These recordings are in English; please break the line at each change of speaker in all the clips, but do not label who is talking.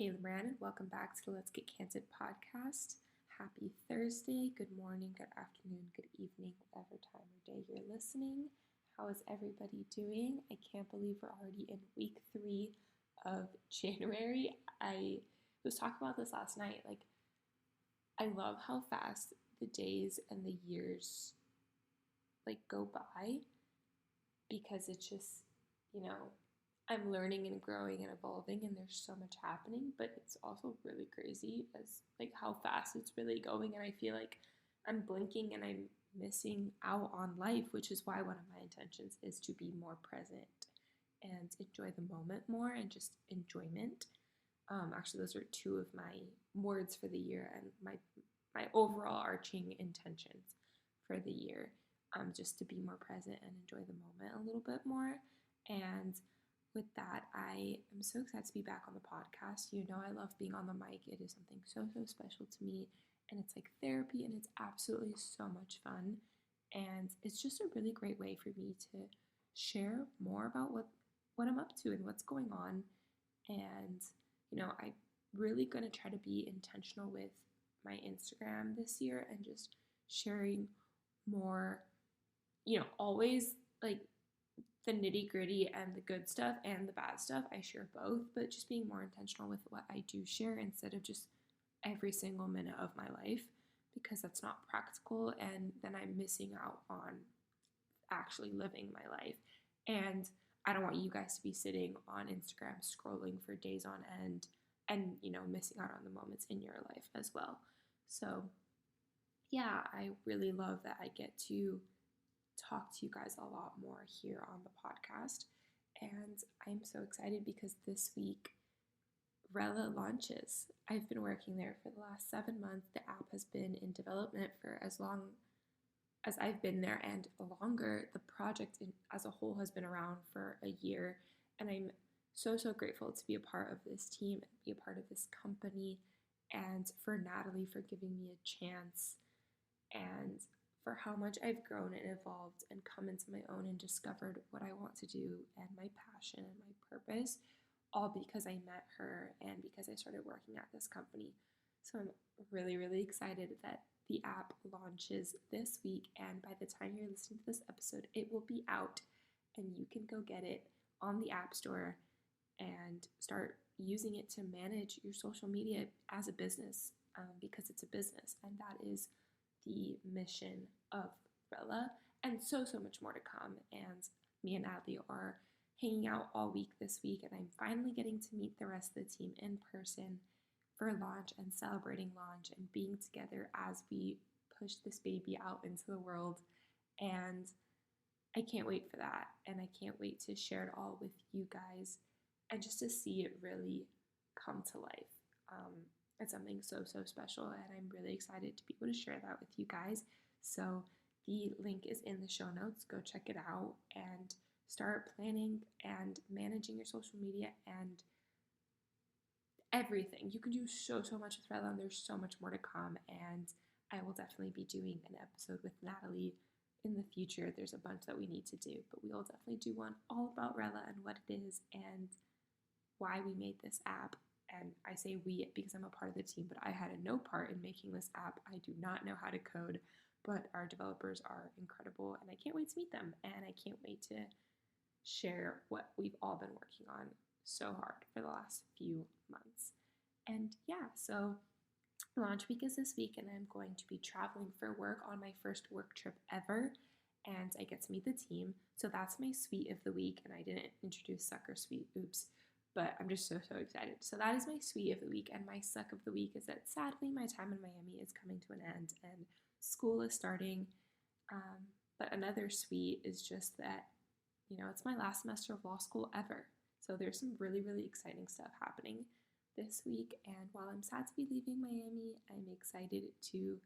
Kayla Brandon. Welcome back to the Let's Get Candid podcast. Happy Thursday. Good morning, good afternoon, good evening, whatever time or day you're listening. How is everybody doing? I can't believe we're already in week 3 of January. I was talking about this last night. I love how fast the days and the years go by, because it's just, I'm learning and growing and evolving, and there's so much happening, but it's also really crazy as how fast it's really going, and I feel like I'm blinking and I'm missing out on life, which is why one of my intentions is to be more present and enjoy the moment more, and just enjoyment. Actually, those are two of my words for the year, and my overall arching intentions for the year, just to be more present and enjoy the moment a little bit more. And with that, I am so excited to be back on the podcast. I love being on the mic. It is something so special to me, and it's like therapy, and it's absolutely so much fun. And it's just a really great way for me to share more about what I'm up to and what's going on. And I'm really going to try to be intentional with my Instagram this year, and just sharing more, always the nitty gritty and the good stuff and the bad stuff. I share both, but just being more intentional with what I do share, instead of just every single minute of my life, because that's not practical, and then I'm missing out on actually living my life. And I don't want you guys to be sitting on Instagram scrolling for days on end and missing out on the moments in your life as well. So yeah, I really love that I get to talk to you guys a lot more here on the podcast. And I'm so excited because this week Rella launches. I've been working there for the last 7 months. The app has been in development for as long as I've been there, and longer. The project as a whole has been around for a year, and I'm so grateful to be a part of this team and be a part of this company, and for Natalie for giving me a chance, and for how much I've grown and evolved and come into my own and discovered what I want to do and my passion and my purpose, all because I met her and because I started working at this company. So I'm really excited that the app launches this week, and by the time you're listening to this episode, it will be out, and you can go get it on the App Store and start using it to manage your social media as a business, because it's a business, and that is the mission of Rella, and so much more to come. And me and Natalie are hanging out all week this week, and I'm finally getting to meet the rest of the team in person for launch and celebrating launch and being together as we push this baby out into the world. And I can't wait for that, and I can't wait to share it all with you guys and just to see it really come to life. It's something so special, and I'm really excited to be able to share that with you guys. So the link is in the show notes. Go check it out and start planning and managing your social media and everything. You can do so much with Rella, and there's so much more to come, and I will definitely be doing an episode with Natalie in the future. There's a bunch that we need to do, but we will definitely do one all about Rella and what it is and why we made this app. And I say we because I'm a part of the team, but I had no part in making this app. I do not know how to code, but our developers are incredible, and I can't wait to meet them, and I can't wait to share what we've all been working on so hard for the last few months. And yeah, so launch week is this week, and I'm going to be traveling for work on my first work trip ever, and I get to meet the team. So that's my sweet of the week, and I didn't introduce suck or sweet, oops, but I'm just so excited. So that is my sweet of the week, and my suck of the week is that sadly my time in Miami is coming to an end and school is starting. But another sweet is just that, it's my last semester of law school ever. So there's some really exciting stuff happening this week, and while I'm sad to be leaving Miami, I'm excited to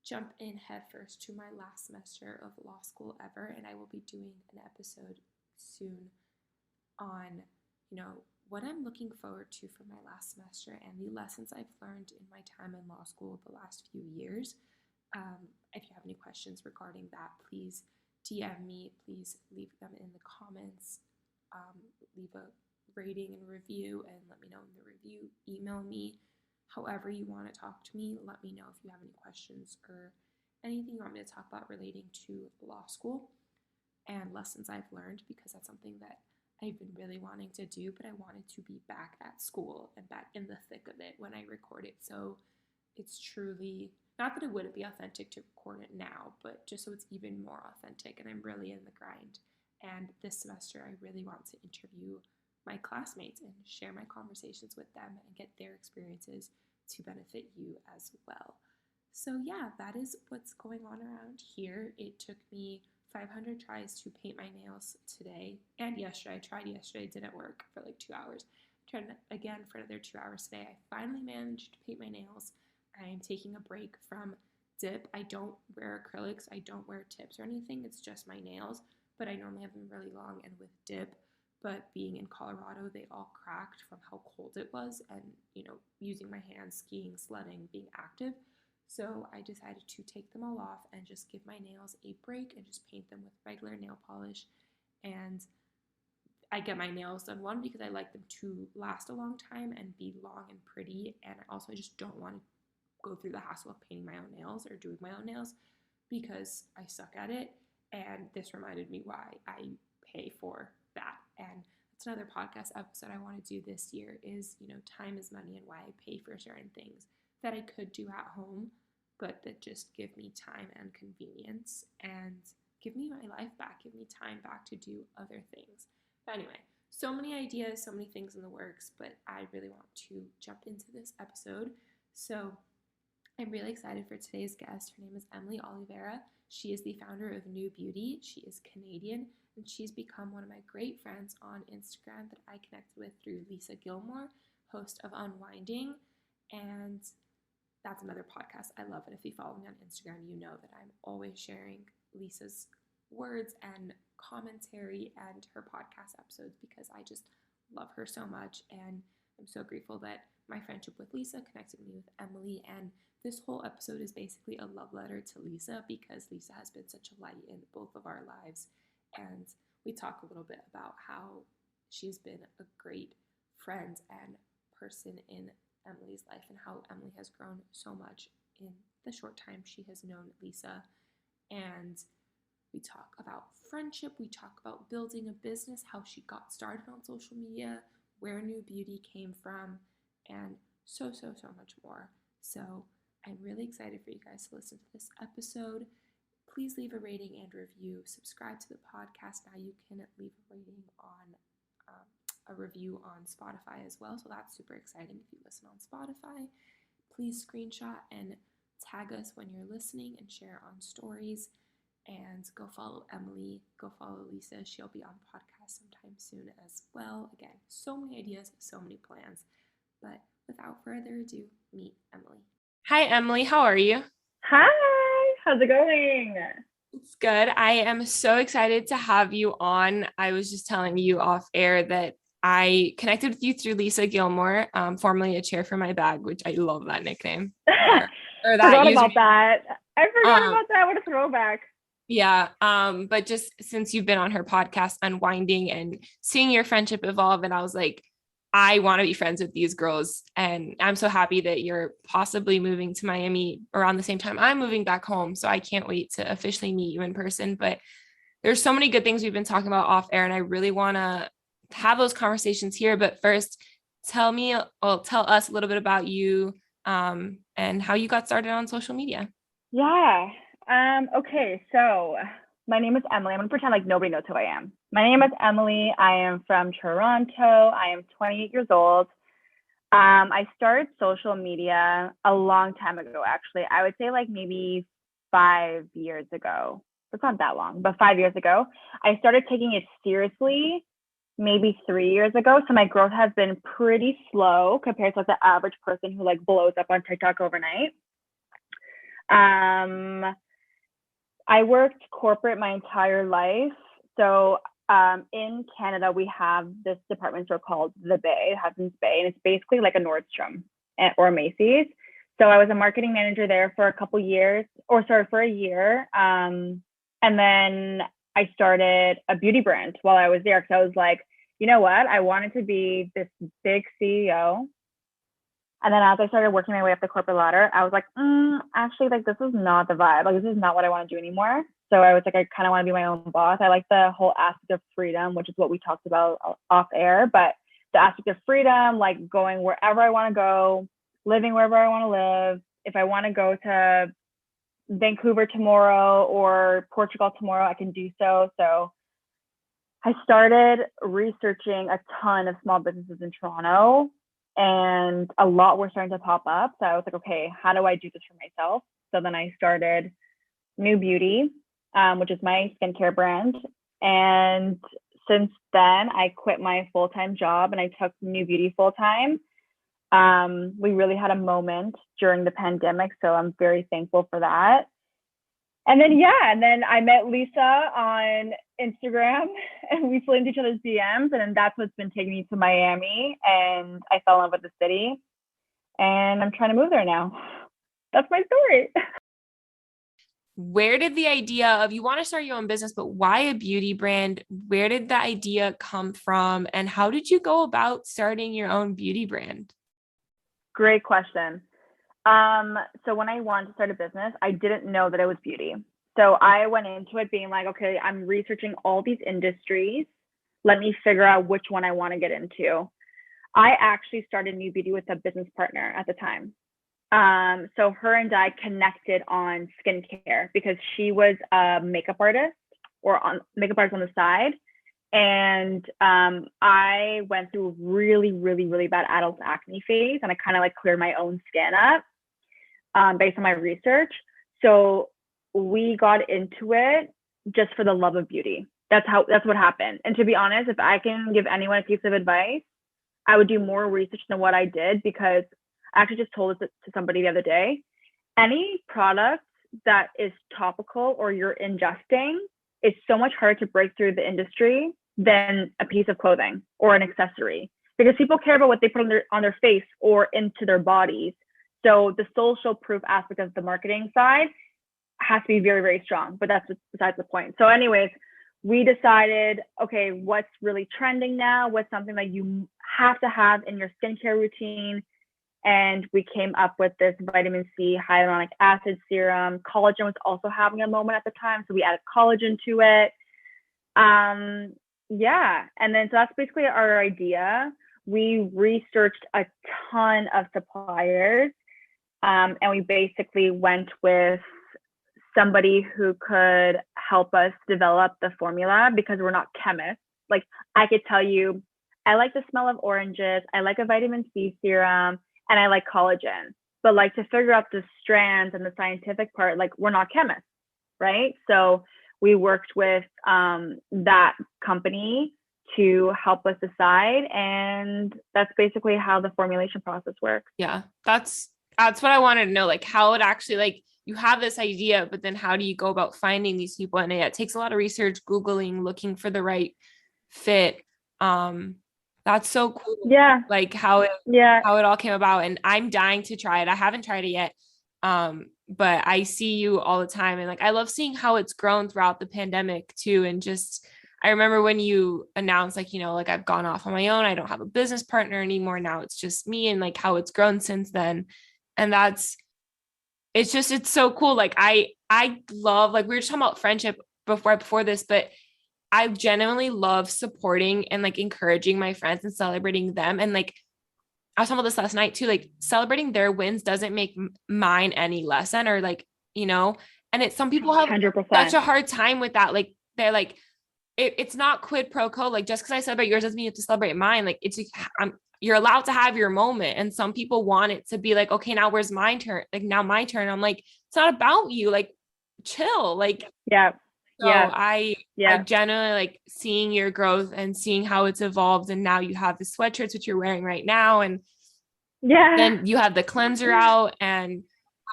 jump in headfirst to my last semester of law school ever, and I will be doing an episode soon on what I'm looking forward to for my last semester and the lessons I've learned in my time in law school the last few years. If you have any questions regarding that, please DM me. Please leave them in the comments. Leave a rating and review, and let me know in the review. Email me however you want to talk to me. Let me know if you have any questions or anything you want me to talk about relating to law school and lessons I've learned, because that's something that I've been really wanting to do, but I wanted to be back at school and back in the thick of it when I record it. So it's truly, not that it wouldn't be authentic to record it now, but just so it's even more authentic, and I'm really in the grind. And this semester, I really want to interview my classmates and share my conversations with them and get their experiences to benefit you as well. So yeah, that is what's going on around here. It took me 500 tries to paint my nails today and yesterday. I tried yesterday, didn't work for like 2 hours. Tried again for another 2 hours today. I finally managed to paint my nails. I am taking a break from dip. I don't wear acrylics. I don't wear tips or anything. It's just my nails, but I normally have them really long and with dip. But being in Colorado, they all cracked from how cold it was and, using my hands, skiing, sledding, being active. So I decided to take them all off and just give my nails a break and just paint them with regular nail polish. And I get my nails done, one, because I like them to last a long time and be long and pretty. And also I just don't want to go through the hassle of painting my own nails or doing my own nails because I suck at it. And this reminded me why I pay for that. And that's another podcast episode I want to do this year is, time is money and why I pay for certain things that I could do at home, but that just give me time and convenience and give me my life back, give me time back to do other things. But anyway, so many ideas, so many things in the works, but I really want to jump into this episode. So I'm really excited for today's guest. Her name is Emily Oliveira. She is the founder of New Beauty. She is Canadian, and she's become one of my great friends on Instagram that I connected with through Lisa Gilmore, host of Unwinding. And that's another podcast I love. And if you follow me on Instagram, you know that I'm always sharing Lisa's words and commentary and her podcast episodes because I just love her so much. And I'm so grateful that my friendship with Lisa connected me with Emily. And this whole episode is basically a love letter to Lisa because Lisa has been such a light in both of our lives. And we talk a little bit about how she's been a great friend and person in Emily's life and how Emily has grown so much in the short time she has known Lisa. And we talk about friendship, we talk about building a business, how she got started on social media, where New Beauty came from, and so much more. So I'm really excited for you guys to listen to this episode. Please leave a rating and review. Subscribe to the podcast. Now you can leave a rating on a review on Spotify as well. So that's super exciting if you listen on Spotify. Please screenshot and tag us when you're listening and share on stories. And go follow Emily. Go follow Lisa. She'll be on podcast sometime soon as well. Again, so many ideas, so many plans. But without further ado, meet Emily. Hi, Emily. How are you?
Hi. How's it going?
It's good. I am so excited to have you on. I was just telling you off air that I connected with you through Lisa Gilmore, formerly a chair for my bag, which I love that nickname.
Or that forgot about that. I forgot about that. What a throwback.
Yeah. But just since you've been on her podcast, Unwinding, and seeing your friendship evolve, and I was like, I want to be friends with these girls. And I'm so happy that you're possibly moving to Miami around the same time I'm moving back home. So I can't wait to officially meet you in person. But there's so many good things we've been talking about off air, and I really want to have those conversations here. But first, tell us a little bit about you and how you got started on social media.
Yeah. Okay. So my name is Emily. I'm going to pretend like nobody knows who I am. My name is Emily. I am from Toronto. I am 28 years old. I started social media a long time ago, actually. I would say like maybe 5 years ago. It's not that long, but 5 years ago. I started taking it seriously maybe 3 years ago. So my growth has been pretty slow compared to like the average person who like blows up on TikTok overnight. I worked corporate my entire life. So in Canada, we have this department store called The Bay, Hudson's Bay, and it's basically like a Nordstrom or Macy's. So I was a marketing manager there for for a year. And then I started a beauty brand while I was there because I was like, you know what? I wanted to be this big CEO. And then as I started working my way up the corporate ladder, I was like, actually, like, this is not the vibe. Like, this is not what I want to do anymore. So I was like, I kind of want to be my own boss. I like the whole aspect of freedom, which is what we talked about off air. But the aspect of freedom, like going wherever I want to go, living wherever I want to live. If I want to go to Vancouver tomorrow or Portugal tomorrow, I can do so. So I started researching a ton of small businesses in Toronto, and a lot were starting to pop up. So I was like, okay, how do I do this for myself? So then I started New Beauty, which is my skincare brand. And since then, I quit my full-time job and I took New Beauty full-time. We really had a moment during the pandemic, so I'm very thankful for that. And then I met Lisa on Instagram and we slid into each other's DMs. And then that's what's been taking me to Miami. And I fell in love with the city and I'm trying to move there now. That's my story.
Where did the idea of you want to start your own business, but why a beauty brand? Where did the idea come from? And how did you go about starting your own beauty brand?
Great question. So when I wanted to start a business, I didn't know that it was beauty. So I went into it being like, okay, I'm researching all these industries. Let me figure out which one I want to get into. I actually started New Beauty with a business partner at the time. So her and I connected on skincare because she was a makeup artist or on makeup artist on the side. And I went through a really, really, really bad adult acne phase, and I kind of like cleared my own skin up based on my research. So we got into it just for the love of beauty. That's what happened. And to be honest, if I can give anyone a piece of advice, I would do more research than what I did, because I actually just told this to somebody the other day. Any product that is topical or you're ingesting is so much harder to break through the industry than a piece of clothing or an accessory, because people care about what they put on their face or into their bodies. So the social proof aspect of the marketing side has to be very, very strong, but that's besides the point. So anyways, we decided, okay, what's really trending now? What's something that you have to have in your skincare routine? And we came up with this vitamin C hyaluronic acid serum. Collagen was also having a moment at the time, so we added collagen to it. Yeah, and then so that's basically our idea. We researched a ton of suppliers, and we basically went with somebody who could help us develop the formula, because we're not chemists. Like, I could tell you, I like the smell of oranges, I like a vitamin C serum, and I like collagen. But like, to figure out the strands and the scientific part, like, we're not chemists, right? So we worked with that company to help us decide, and that's basically how the formulation process works.
Yeah, that's what I wanted to know, like how it actually, like, you have this idea, but then how do you go about finding these people? And it takes a lot of research, Googling, looking for the right fit. That's so cool.
Yeah.
Like how it all came about. And I'm dying to try it. I haven't tried it yet. But I see you all the time. And like, I love seeing how it's grown throughout the pandemic too. And just, I remember when you announced, like, like, I've gone off on my own, I don't have a business partner anymore. Now it's just me, and like how it's grown since then. And it's so cool. Like, I love, like, we were just talking about friendship before this, but I genuinely love supporting and like encouraging my friends and celebrating them. And like, I was talking about this last night too, like, celebrating their wins doesn't make mine any less than, or like, and it's, some people have
100%.
such a hard time with that. Like, they're like, it's not quid pro quo. Like, just because I celebrate yours doesn't mean you have to celebrate mine. Like, it's, you're allowed to have your moment. And some people want it to be like, okay, now where's my turn? Like, now my turn. I'm like, it's not about you. Like, chill. Like,
yeah.
So I genuinely like seeing your growth and seeing how it's evolved. And now you have the sweatshirts, which you're wearing right now. And then you have the cleanser out, and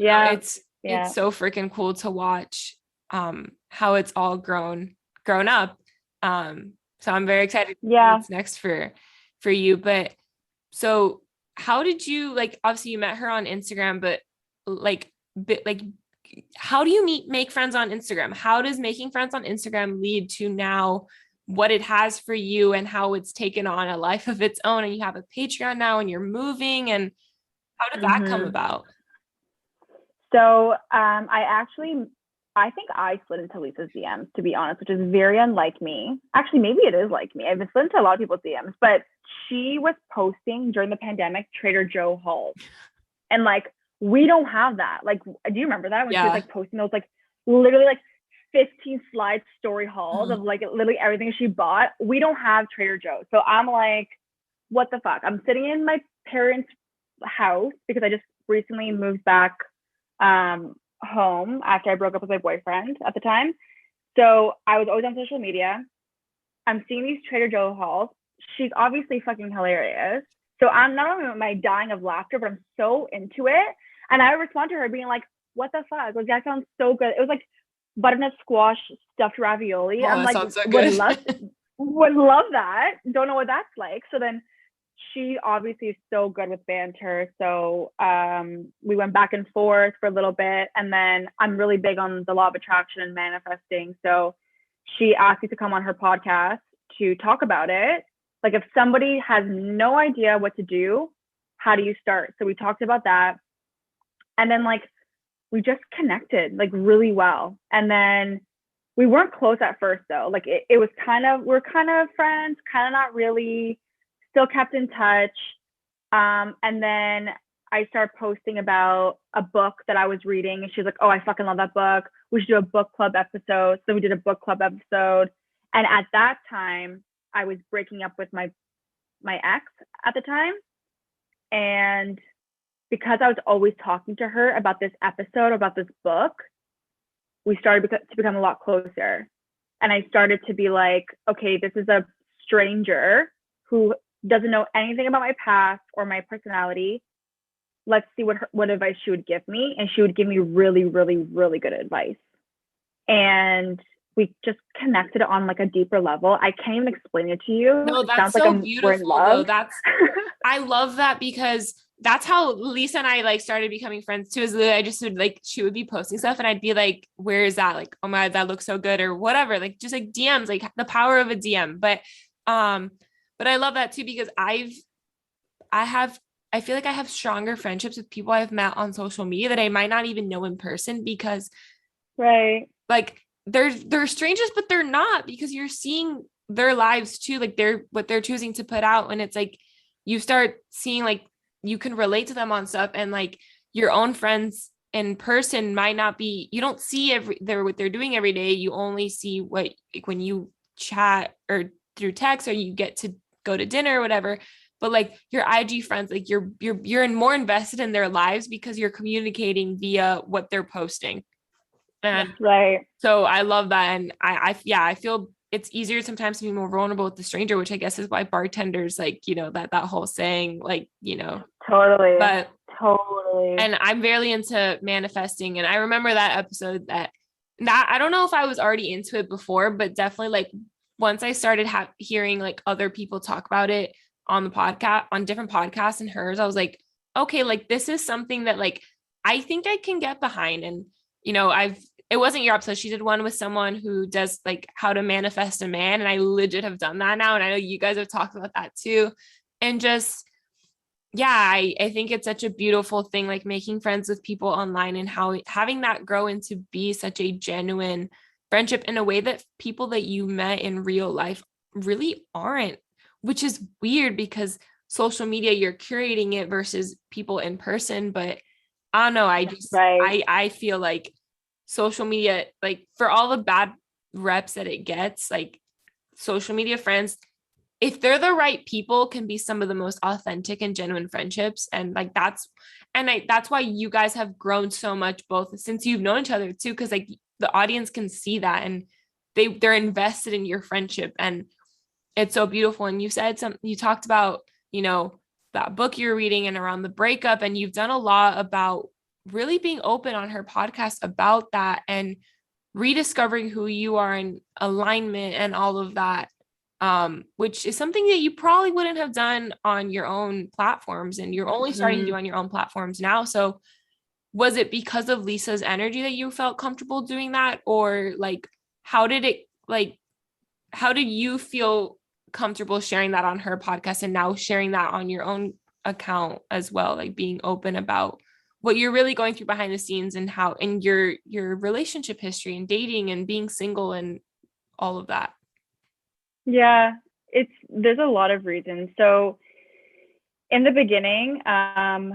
it's so freaking cool to watch how it's all grown up. So I'm very excited to see what's next for you. But so how did you, like, obviously you met her on Instagram, but how do you make friends on Instagram? How does making friends on Instagram lead to now what it has for you and how it's taken on a life of its own, and you have a Patreon now and you're moving, and how did that come about?
So I think I slid into Lisa's DMs, to be honest, which is very unlike me. Actually, maybe it is like me. I've been slid into a lot of people's DMs, but she was posting during the pandemic Trader Joe hauls. And like, we don't have that. Like, do you remember that when she was like posting those like literally like 15 slide story hauls of like literally everything she bought? We don't have Trader Joe. So I'm like, what the fuck? I'm sitting in my parents' house because I just recently moved back home after I broke up with my boyfriend at the time. So I was always on social media. I'm seeing these Trader Joe hauls. She's obviously fucking hilarious. So I'm not only am I dying of laughter, but I'm so into it. And I respond to her being like, what the fuck? Like, that sounds so good. It was like butternut squash stuffed ravioli. I'm like,
sounds so good.
would love that. Don't know what that's like. So then she obviously is so good with banter. So we went back and forth for a little bit. And then I'm really big on the law of attraction and manifesting. So she asked me to come on her podcast to talk about it. Like, if somebody has no idea what to do, how do you start? So we talked about that. And then like, we just connected like really well. And then we weren't close at first though. Like it was kind of, we're kind of friends, kind of not really, still kept in touch. And then I started posting about a book that I was reading, and she's like, oh, I fucking love that book. We should do a book club episode. So we did a book club episode. And at that time, I was breaking up with my ex at the time. And because I was always talking to her about this episode, about this book, we started to become a lot closer. And I started to be like, okay, this is a stranger who doesn't know anything about my past or my personality. Let's see what advice she would give me. And she would give me really, really, really good advice. And we just connected on like a deeper level. I can't even explain it to you.
No, that's so beautiful though. I love that, because that's how Lisa and I like started becoming friends too. Is that I just would like, she would be posting stuff and I'd be like, where is that? Like, oh my God, that looks so good, or whatever. Like just like DMs, like the power of a DM. But I love that too, because I feel like I have stronger friendships with people I've met on social media that I might not even know in person, because like they're strangers, but they're not, because you're seeing their lives too. Like what they're choosing to put out. And it's like, you start seeing like, you can relate to them on stuff, and like your own friends in person might not be, you don't see what they're doing every day. You only see what, like when you chat or through text, or you get to go to dinner or whatever. But like your IG friends, like you're more invested in their lives because you're communicating via what they're posting. And so I love that. And I feel it's easier sometimes to be more vulnerable with the stranger, which I guess is why bartenders, like, you know, that whole saying, like, you know,
totally.
And I'm very into manifesting. And I remember that episode that I don't know if I was already into it before, but definitely like once I started hearing like other people talk about it on the podcast, on different podcasts and hers, I was like, okay, like this is something that like, I think I can get behind. And, you know, it wasn't your episode. She did one with someone who does like how to manifest a man. And I legit have done that now. And I know you guys have talked about that too. And just, yeah, I think it's such a beautiful thing, like making friends with people online, and how having that grow into be such a genuine friendship in a way that people that you met in real life really aren't, which is weird because social media, you're curating it versus people in person. But I don't know. I feel like social media, like for all the bad reps that it gets, like social media friends, if they're the right people, can be some of the most authentic and genuine friendships. And like that's why you guys have grown so much, both since you've known each other too, because like the audience can see that, and they're invested in your friendship, and it's so beautiful. And you talked about, you know, that book you're reading and around the breakup, and you've done a lot about really being open on her podcast about that and rediscovering who you are in alignment and all of that, which is something that you probably wouldn't have done on your own platforms, and you're only starting to do on your own platforms now. So was it because of Lisa's energy that you felt comfortable doing that, or like how did it like how did you feel comfortable sharing that on her podcast and now sharing that on your own account as well, like being open about what you're really going through behind the scenes and how in your relationship history and dating and being single and all of that?
Yeah, there's a lot of reasons. So in the beginning, I'm,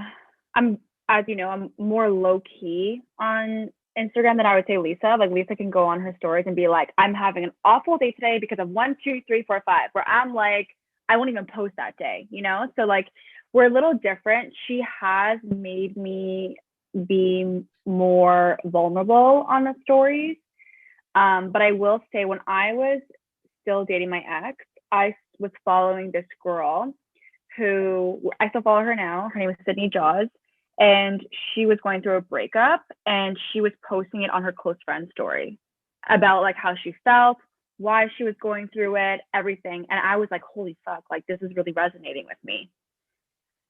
as you know, I'm more low key on Instagram than I would say Lisa. Like Lisa can go on her stories and be like, I'm having an awful day today because of 1, 2, 3, 4, 5, where I'm like, I won't even post that day, you know? So like we're a little different. She has made me be more vulnerable on the stories. But I will say when I was still dating my ex, I was following this girl who I still follow her now. Her name is Sydney Jaws. And she was going through a breakup and she was posting it on her close friend story about like how she felt, why she was going through it, everything. And I was like, holy fuck, like this is really resonating with me.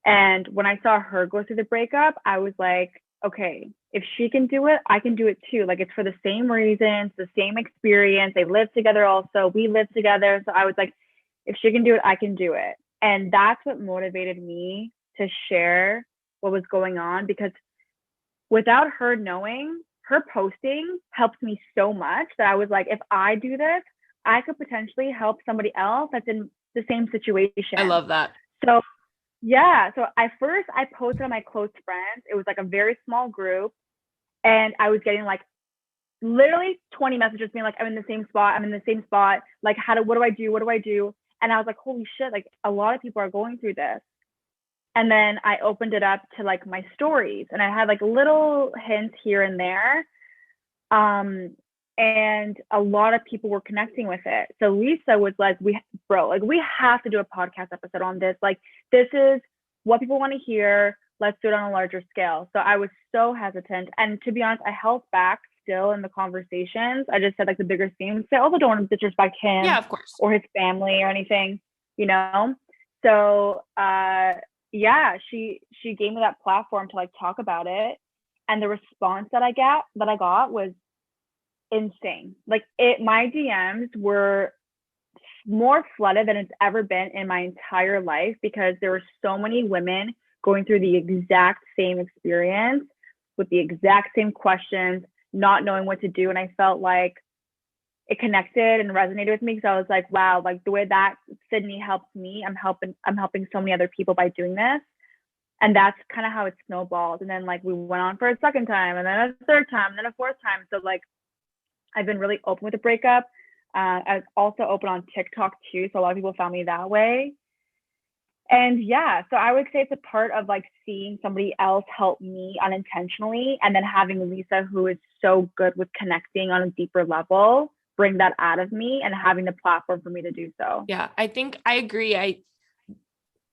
And when I saw her go through the breakup, I was like, okay, if she can do it, I can do it too. Like it's for the same reasons, the same experience. They live together also. We live together. So I was like, if she can do it, I can do it. And that's what motivated me to share what was going on, because without her knowing, her posting helped me so much that I was like, if I do this, I could potentially help somebody else that's in the same situation.
I love that.
So yeah, so I posted on my close friends. It was like a very small group, and I was getting like literally 20 messages being like, I'm in the same spot, I'm in the same spot, like what do I do, what do I do? And I was like, holy shit, like a lot of people are going through this. And then I opened it up to like my stories, and I had like little hints here and there. And a lot of people were connecting with it. So Lisa was like, we have to do a podcast episode on this. Like, this is what people want to hear. Let's do it on a larger scale. So I was so hesitant. And to be honest, I held back still in the conversations. I just said like the bigger themes. I also don't want to disrespect him,
yeah, of course,
or his family or anything, you know? So, yeah, she gave me that platform to like talk about it, and the response that I got was insane. Like my DMs were more flooded than it's ever been in my entire life, because there were so many women going through the exact same experience with the exact same questions, not knowing what to do. And I felt like it connected and resonated with me, because I was like, wow, like the way that Sydney helped me, I'm helping so many other people by doing this. And that's kind of how it snowballed. And then like we went on for a second time, and then a third time, and then a fourth time. So like I've been really open with the breakup. I was also open on TikTok too, so a lot of people found me that way. And yeah, so I would say it's a part of like seeing somebody else help me unintentionally, and then having Lisa, who is so good with connecting on a deeper level, bring that out of me, and having the platform for me to do so.
Yeah, I think I agree.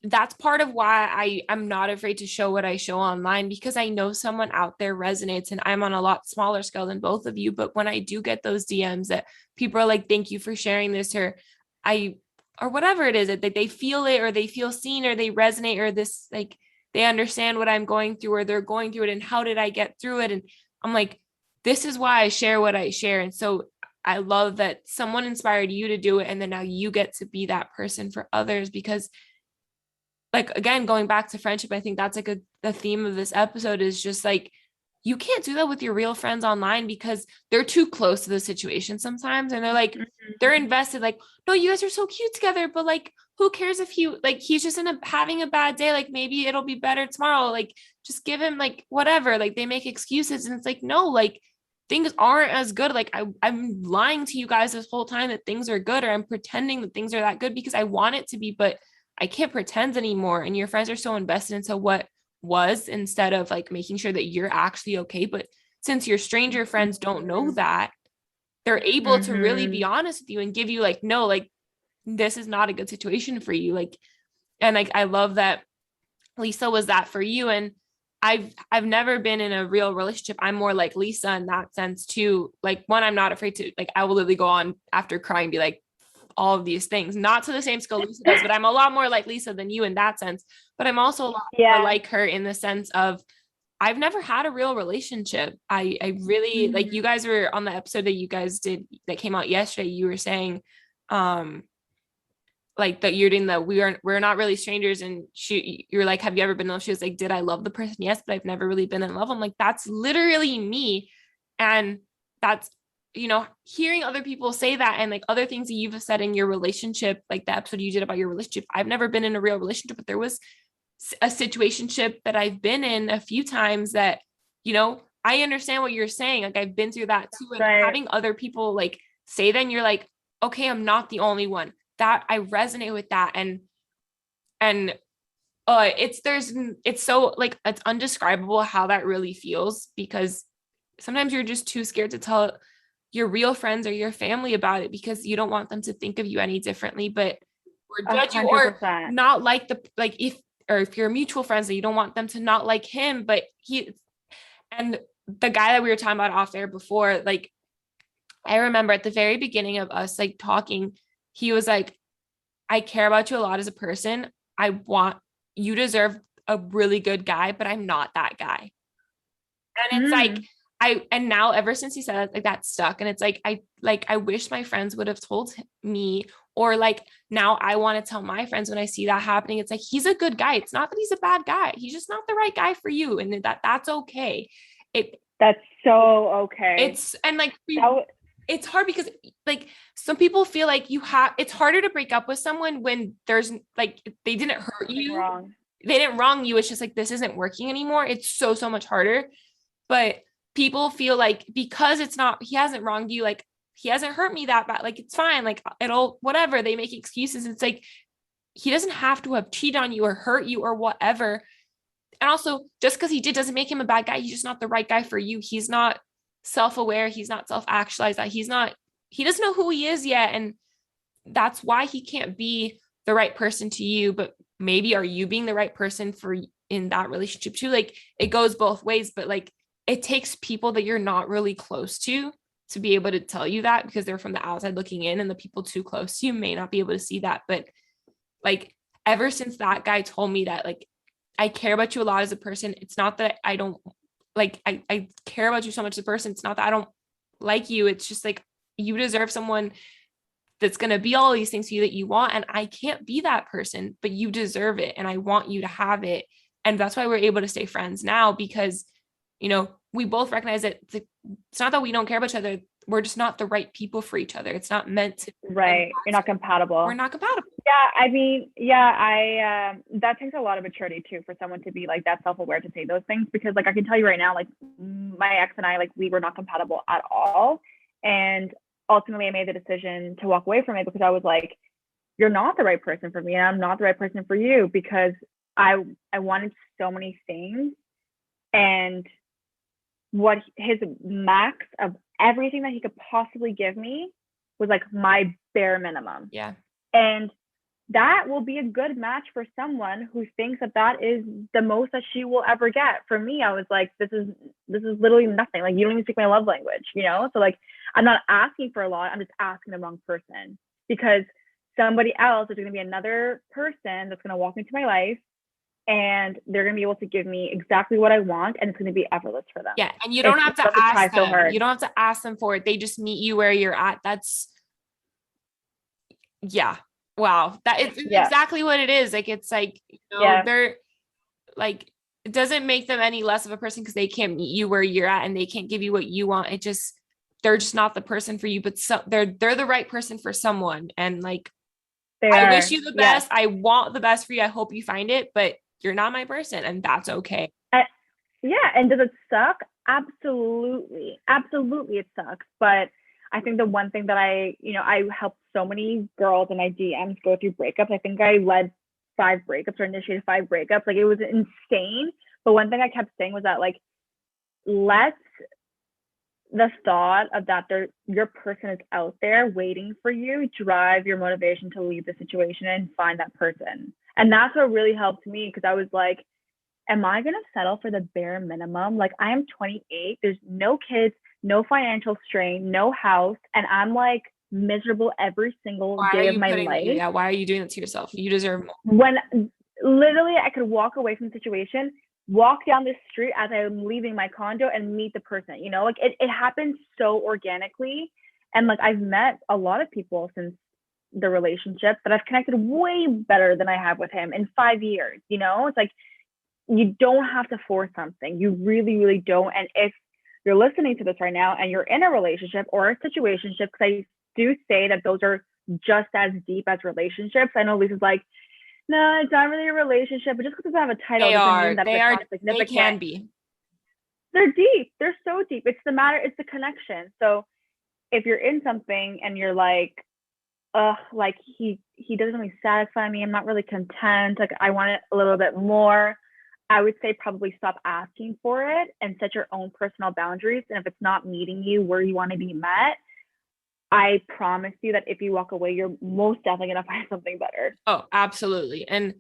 That's part of why I'm not afraid to show what I show online, because I know someone out there resonates, and I'm on a lot smaller scale than both of you. But when I do get those DMs that people are like, thank you for sharing this, or whatever it is, that they feel it, or they feel seen, or they resonate, or this, like, they understand what I'm going through, or they're going through it, and how did I get through it? And I'm like, this is why I share what I share. And so I love that someone inspired you to do it. And then now you get to be that person for others, because like, again, going back to friendship, I think that's like the theme of this episode is just like, you can't do that with your real friends online, because they're too close to the situation sometimes. And they're like, they're invested, like, no, you guys are so cute together, but like, who cares if he's just having a bad day. Like, maybe it'll be better tomorrow. Like, just give him like whatever. Like, they make excuses, and it's like, no, like, things aren't as good. Like, I'm lying to you guys this whole time that things are good, or I'm pretending that things are that good because I want it to be, but I can't pretend anymore. And your friends are so invested into what was, instead of like making sure that you're actually okay. But since your stranger friends don't know that, they're able to really be honest with you and give you like, no, like, this is not a good situation for you. Like, and like, I love that Lisa was that for you. And I've never been in a real relationship. I'm more like Lisa in that sense too. Like, one, I'm not afraid to, like, I will literally go on after crying, be like, all of these things, not to the same scale Lisa does, but I'm a lot more like Lisa than you in that sense. But I'm also a lot more like her in the sense of, I've never had a real relationship. I really like, you guys were on the episode that you guys did that came out yesterday. You were saying like that you're doing the we're not really strangers, and you're like, have you ever been in love? She was like, did I love the person? Yes, but I've never really been in love. I'm like, that's literally me. And that's, hearing other people say that, and like other things that you've said in your relationship, like the episode you did about your relationship. I've never been in a real relationship, but there was a situationship that I've been in a few times that, I understand what you're saying. Like I've been through that too. And having other people like say that, and you're like, okay, I'm not the only one. That I resonate with that. And it's so like, it's undescribable how that really feels, because sometimes you're just too scared to tell your real friends or your family about it, because you don't want them to think of you any differently, but or judge you, or not like if you're mutual friends, that you don't want them to not like him, but and the guy that we were talking about off air before, like I remember at the very beginning of us like talking, he was like, I care about you a lot as a person. You deserve a really good guy, but I'm not that guy. And it's like, and now ever since he said that, like that stuck. And it's like, I wish my friends would have told me, or like, now I want to tell my friends when I see that happening, it's like, he's a good guy. It's not that he's a bad guy. He's just not the right guy for you. And that's okay.
That's so okay.
And like, it's hard because like some people feel like it's harder to break up with someone when there's like, they didn't hurt you. They didn't wrong you. It's just like, this isn't working anymore. It's so much harder. But people feel like because he hasn't wronged you, like he hasn't hurt me that bad, like it's fine, like it'll whatever, they make excuses. It's like, he doesn't have to have cheated on you or hurt you or whatever. And also, just because he did doesn't make him a bad guy. He's just not the right guy for you. He's not self-aware. He's not self-actualized. That he doesn't know who he is yet. And that's why he can't be the right person to you. But maybe are you being the right person for in that relationship too? Like it goes both ways, but like it takes people that you're not really close to be able to tell you that, because they're from the outside looking in, and the people too close to you may not be able to see that. But like ever since that guy told me that, like, I care about you a lot as a person. It's not that I don't like, I care about you so much as a person. It's not that I don't like you. It's just like, you deserve someone that's going to be all these things to you that you want. And I can't be that person, but you deserve it. And I want you to have it. And that's why we're able to stay friends now, because, we both recognize that it's not that we don't care about each other. We're just not the right people for each other. It's not meant to.
Right. You're not compatible.
We're not compatible.
Yeah. I mean, yeah, that takes a lot of maturity too, for someone to be like that self-aware to say those things, because like, I can tell you right now, like my ex and I, like we were not compatible at all. And ultimately I made the decision to walk away from it, because I was like, you're not the right person for me, and I'm not the right person for you, because I wanted so many things, and what his max of everything that he could possibly give me was like my bare minimum.
Yeah.
And that will be a good match for someone who thinks that is the most that she will ever get. For me, I was like, this is literally nothing. Like, you don't even speak my love language, So like, I'm not asking for a lot. I'm just asking the wrong person, because somebody else is going to be another person that's going to walk into my life, and they're going to be able to give me exactly what I want, and it's going to be effortless for them.
Yeah. And you don't have to ask them. You don't have to ask them for it. They just meet you where you're at. Yeah. Wow. That is exactly what it is. Like, it's like, they're like, it doesn't make them any less of a person because they can't meet you where you're at and they can't give you what you want. They're just not the person for you, but they're the right person for someone. And like, I wish you the best. I want the best for you. I hope you find it, but you're not my person, and that's okay.
And does it suck? Absolutely. Absolutely. It sucks. But I think the one thing that I helped so many girls in my DMs go through breakups. I think I led 5 breakups or initiated 5 breakups. Like, it was insane. But one thing I kept saying was that, like, let the thought of that your person is out there waiting for you drive your motivation to leave the situation and find that person. And that's what really helped me, because I was like, am I going to settle for the bare minimum? Like, I am 28. There's no kids, no financial strain, no house. And I'm like miserable every single day of my life.
Yeah. Why are you doing that to yourself? You deserve more.
When literally I could walk away from the situation, walk down the street as I'm leaving my condo and meet the person, like it happens so organically. And like, I've met a lot of people since the relationship, but I've connected way better than I have with him in 5 years. You know, it's like you don't have to force something. You really, really don't. And if you're listening to this right now and you're in a relationship or a situationship, because I do say that those are just as deep as relationships. I know Lisa's like, no, it's not really a relationship, but just because they have a title doesn't mean that it's not significant.
They can be.
They're deep. They're so deep. It's the connection. So if you're in something and you're like, like he doesn't really satisfy me, I'm not really content, like I want it a little bit more, I would say probably stop asking for it and set your own personal boundaries. And if it's not meeting you where you want to be met, I promise you that if you walk away, you're most definitely going to find something better.
Oh, absolutely. And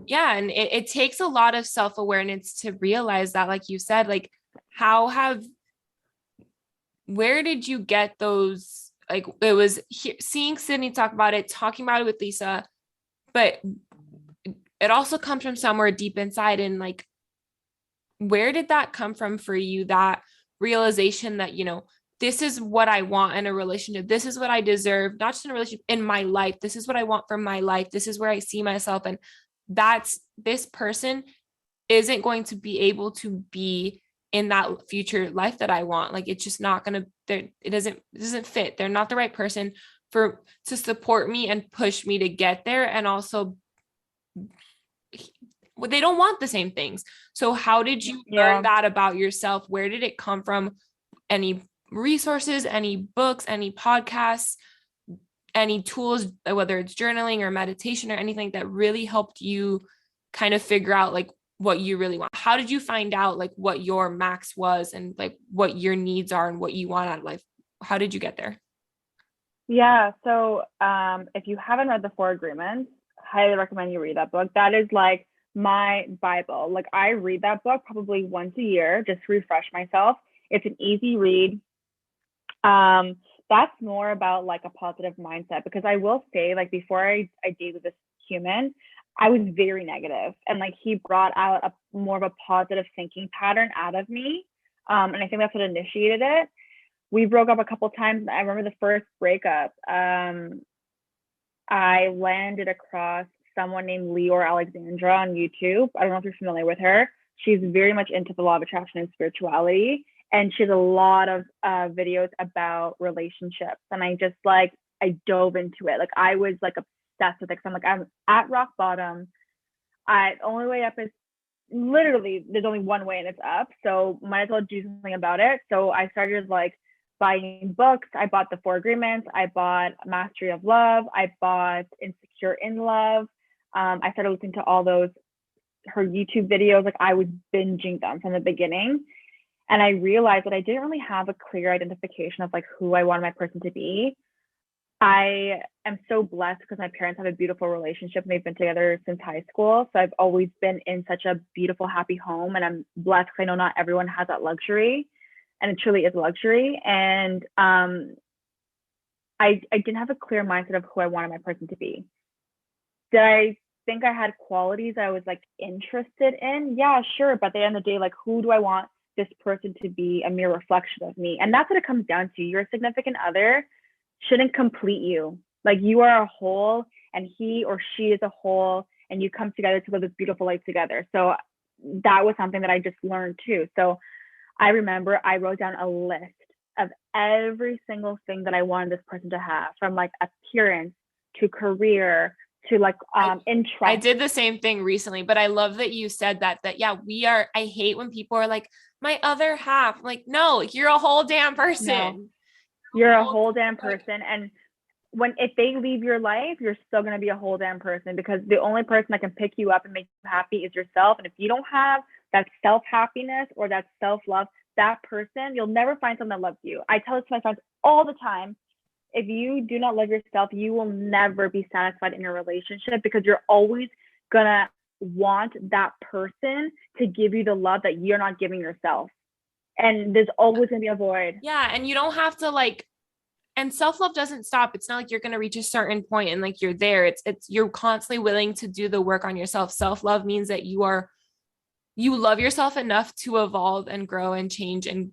yeah, and it takes a lot of self-awareness to realize that, like you said, like where did you get those? Like it was seeing Sydney talk about it, talking about it with Lisa, but it also comes from somewhere deep inside. And like, where did that come from for you? That realization that, you know, this is what I want in a relationship. This is what I deserve, not just in a relationship, in my life. This is what I want from my life. This is where I see myself. And this person isn't going to be able to be in that future life that I want. Like, it's just not going to, it doesn't fit. They're not the right person to support me and push me to get there. And also they don't want the same things. So how did you learn that about yourself? Where did it come from? Any resources, any books, any podcasts, any tools, whether it's journaling or meditation or anything that really helped you kind of figure out like what you really want? How did you find out like what your max was and like what your needs are and what you want out of life? How did you get there?
Yeah. So if you haven't read the 4 Agreements, highly recommend you read that book. That is like my Bible. Like I read that book probably once a year just to refresh myself. It's an easy read. That's more about like a positive mindset, because I will say, like, before I dated this human, I was very negative, and like he brought out a more of a positive thinking pattern out of me. And I think that's what initiated it. We broke up a couple of times. I remember the first breakup. I landed across someone named Leor Alexandra on YouTube. I don't know if you're familiar with her. She's very much into the law of attraction and spirituality. And she has a lot of videos about relationships. And I dove into it. Like I was like obsessed with it. 'Cause I'm like, I'm at rock bottom. Only way up is literally, there's only one way and it's up. So might as well do something about it. So I started like buying books. I bought the 4 Agreements. I bought Mastery of Love. I bought Insecure in Love. I started listening to all her YouTube videos. Like I was binging them from the beginning. And I realized that I didn't really have a clear identification of like who I wanted my person to be. I am so blessed because my parents have a beautiful relationship and they've been together since high school. So I've always been in such a beautiful, happy home. And I'm blessed because I know not everyone has that luxury. And it truly is a luxury. And I didn't have a clear mindset of who I wanted my person to be. Did I think I had qualities I was like interested in? Yeah, sure. But at the end of the day, like, who do I want this person to be a mere reflection of me? And that's what it comes down to. Your significant other shouldn't complete you. Like you are a whole and he or she is a whole, and you come together to live this beautiful life together. So that was something that I just learned too. So I remember I wrote down a list of every single thing that I wanted this person to have, from like appearance to career to like interest.
I did the same thing recently, but I love that you said that yeah, I hate when people are like, my other half. I'm like, no, you're a whole damn person.
No, you're a whole damn person. And if they leave your life, you're still going to be a whole damn person, because the only person that can pick you up and make you happy is yourself. And if you don't have that self-happiness or that self-love, that person, you'll never find someone that loves you. I tell this to my friends all the time. If you do not love yourself, you will never be satisfied in your relationship, because you're always going to want that person to give you the love that you're not giving yourself. And there's always going to be a void.
Yeah. And you don't have to like, and self-love doesn't stop. It's not like you're going to reach a certain point and like you're there. It's you're constantly willing to do the work on yourself. Self-love means that you love yourself enough to evolve and grow and change and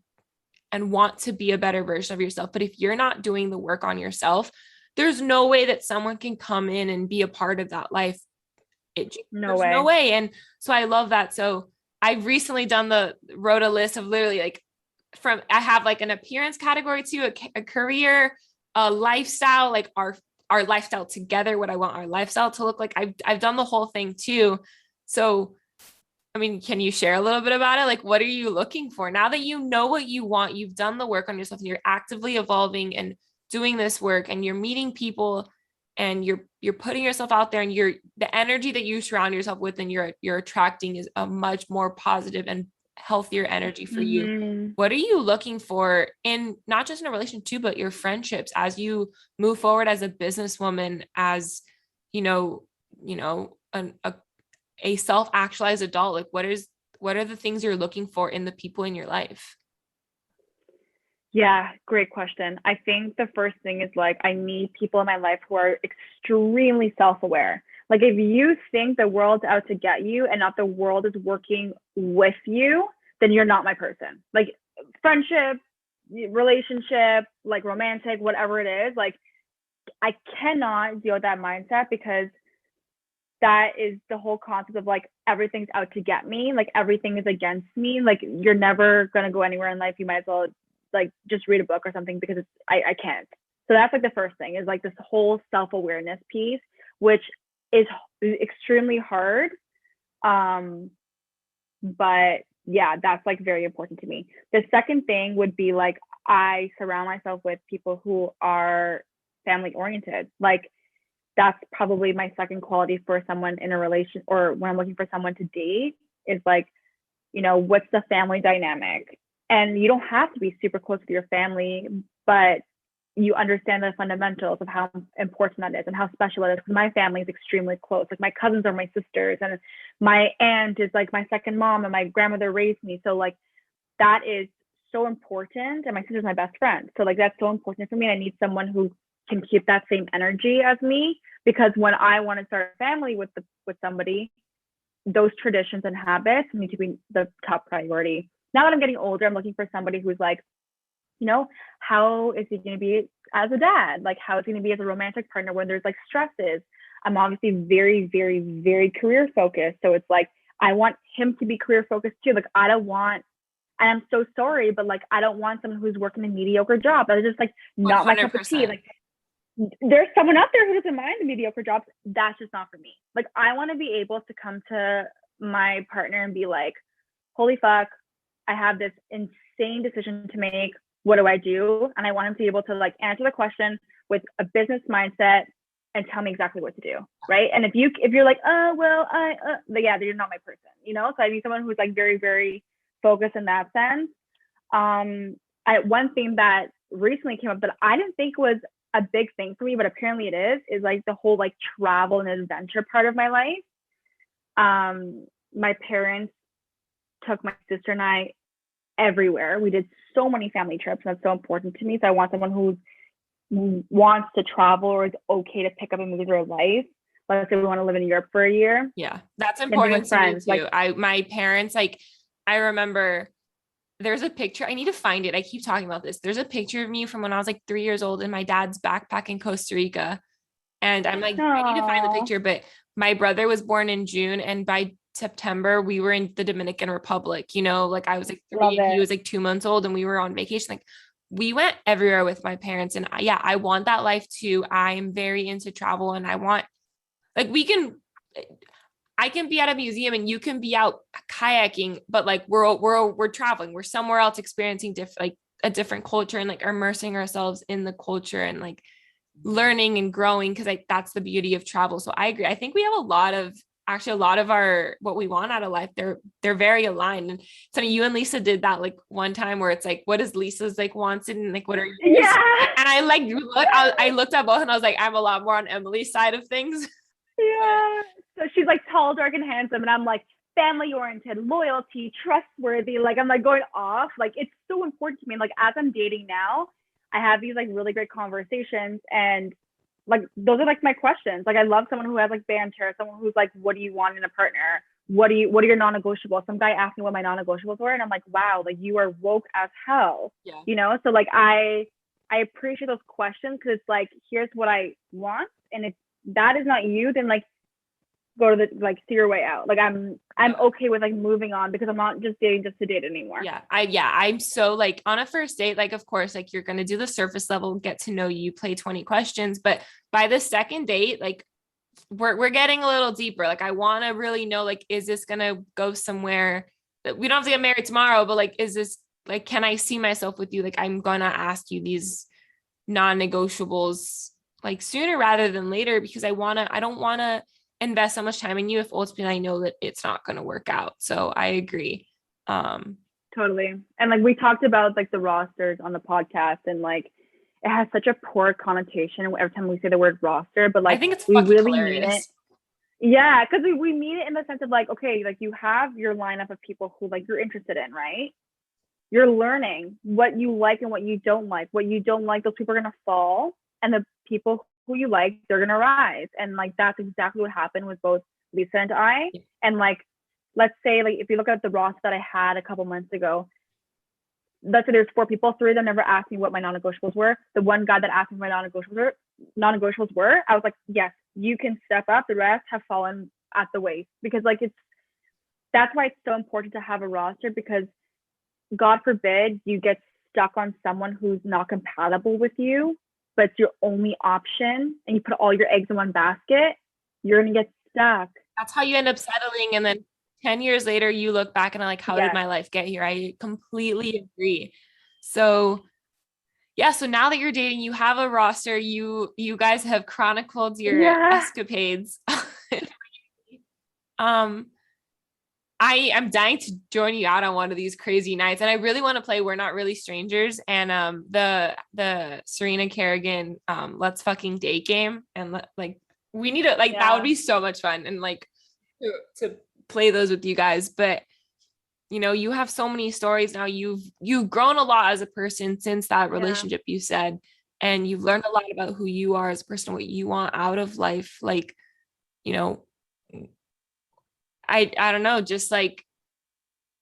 want to be a better version of yourself. But if you're not doing the work on yourself, there's no way that someone can come in and be a part of that life.
No
There's no
way.
way. And so I love that. So I've recently wrote a list of literally like I have like an appearance category too, a career, a lifestyle, like our lifestyle together, what I want our lifestyle to look like. I've done the whole thing too. So I mean, can you share a little bit about it? Like, what are you looking for now that you know what you want? You've done the work on yourself and you're actively evolving and doing this work and you're meeting people and you're putting yourself out there and the energy that you surround yourself with and you're attracting is a much more positive and healthier energy for you.
Mm-hmm.
What are you looking for in not just in a relation too, but your friendships as you move forward as a businesswoman, as a self-actualized adult? Like what are the things you're looking for in the people in your life?
Yeah, great question. I think the first thing is like, I need people in my life who are extremely self-aware. Like, if you think the world's out to get you and not the world is working with you, then you're not my person. Like, friendship, relationship, like romantic, whatever it is, like, I cannot deal with that mindset, because that is the whole concept of like, everything's out to get me, like everything is against me, like you're never going to go anywhere in life. You might as well like just read a book or something, because I can't. So that's like the first thing, is like this whole self-awareness piece, which is extremely hard. But yeah, that's like very important to me. The second thing would be like, I surround myself with people who are family oriented. Like, that's probably my second quality for someone in a relation, or when I'm looking for someone to date, is like, what's the family dynamic? And you don't have to be super close with your family, but you understand the fundamentals of how important that is and how special it is. Because my family is extremely close. Like, my cousins are my sisters, and my aunt is like my second mom, and my grandmother raised me. So like, that is so important. And my sister's my best friend. So like, that's so important for me. And I need someone who can keep that same energy as me, because when I want to start a family with somebody, those traditions and habits need to be the top priority. Now that I'm getting older, I'm looking for somebody who's like, how is he going to be as a dad? Like, how is he going to be as a romantic partner when there's like stresses? I'm obviously very, very, very career focused. So it's like, I want him to be career focused too. Like, I don't want, and I'm so sorry, but like, I don't want someone who's working a mediocre job. That's just like not
100%.
my cup of tea. Like, there's someone out there who doesn't mind the mediocre jobs. That's just not for me. Like, I want to be able to come to my partner and be like, holy fuck, I have this insane decision to make. What do I do? And I want him to be able to like answer the question with a business mindset and tell me exactly what to do. Right. And if you're like, yeah, you're not my person, So I need someone who's like very, very focused in that sense. One thing that recently came up that I didn't think was a big thing for me, but apparently it is like the whole like travel and adventure part of my life. My parents took my sister and I everywhere. We did so many family trips, and that's so important to me. So I want someone who wants to travel, or is okay to pick up and move their life. Let's say we want to live in Europe for a year.
Yeah, that's important to me too. My parents, like, I remember there's a picture. I need to find it. I keep talking about this. There's a picture of me from when I was like 3 years old in my dad's backpack in Costa Rica. And I'm like, I need to find the picture, but my brother was born in June, and by September we were in the Dominican Republic, like I was like 3 and he was like 2 months old, and we were on vacation. Like, we went everywhere with my parents, and I want that life too. I'm very into travel, and I want, like, I can be at a museum and you can be out kayaking, but like we're traveling, we're somewhere else experiencing a different culture, and like immersing ourselves in the culture and like learning and growing, because like that's the beauty of travel. So I agree. I think we have a lot of our what we want out of life. They're very aligned. And so you and Lisa did that like one time where it's like, what is Lisa's like wants and like what are yours?
Yeah.
And I looked at both and I was like, I'm a lot more on Emily's side of things.
Yeah. So she's like tall, dark, and handsome, and I'm like family oriented, loyalty, trustworthy. Like, I'm like going off. Like, it's so important to me. Like, as I'm dating now, I have these like really great conversations, and like those are like my questions. Like, I love someone who has like banter, someone who's like, what do you want in a partner? What are your non-negotiables? Some guy asked me what my non-negotiables were, and I'm like, wow, like you are woke as hell.
Yeah.
So like I I appreciate those questions because it's like, here's what I want. And if that is not you, then like go to the like see your way out. Like I'm okay with like moving on because I'm not just dating just to date anymore.
I'm so like on a first date, like of course, like you're gonna do the surface level, get to know you, play 20 questions, but by the second date, like we're getting a little deeper. Like I want to really know, like, is this gonna go somewhere that we don't have to get married tomorrow, but like, is this like, can I see myself with you? Like I'm gonna ask you these non-negotiables like sooner rather than later because I don't want to invest so much time in you if ultimately I know that it's not going to work out. So I agree.
Totally. And like we talked about like the rosters on the podcast and like it has such a poor connotation every time we say the word roster, but like
I think it's
we
fucking
really
hilarious.
mean it. Yeah, because we mean it in the sense of like, okay, like you have your lineup of people who like you're interested in, right? You're learning what you like and what you don't like. What you don't like, those people are gonna fall, and the people who you like, they're gonna rise. And like that's exactly what happened with both Lisa and I. And like, let's say like if you look at the roster that I had a couple months ago, let's say there's 4 people, 3 of them never asked me what my non-negotiables were. The one guy that asked me what my non-negotiables were, I was like, yes, you can step up. The rest have fallen at the waist because like that's why it's so important to have a roster because God forbid you get stuck on someone who's not compatible with you, but it's your only option and you put all your eggs in one basket, you're going to get stuck.
That's how you end up settling. And then 10 years later, you look back and are like, how did my life get here? I completely agree. So yeah, so now that you're dating, you have a roster, you guys have chronicled your escapades. I am dying to join you out on one of these crazy nights. And I really want to play We're Not Really Strangers and the Serena Kerrigan Let's Fucking Date game. And like we need to like that would be so much fun and like to play those with you guys. But you know, you have so many stories now. You've grown a lot as a person since that relationship you said, and you've learned a lot about who you are as a person, what you want out of life. Like, you know, I don't know, just like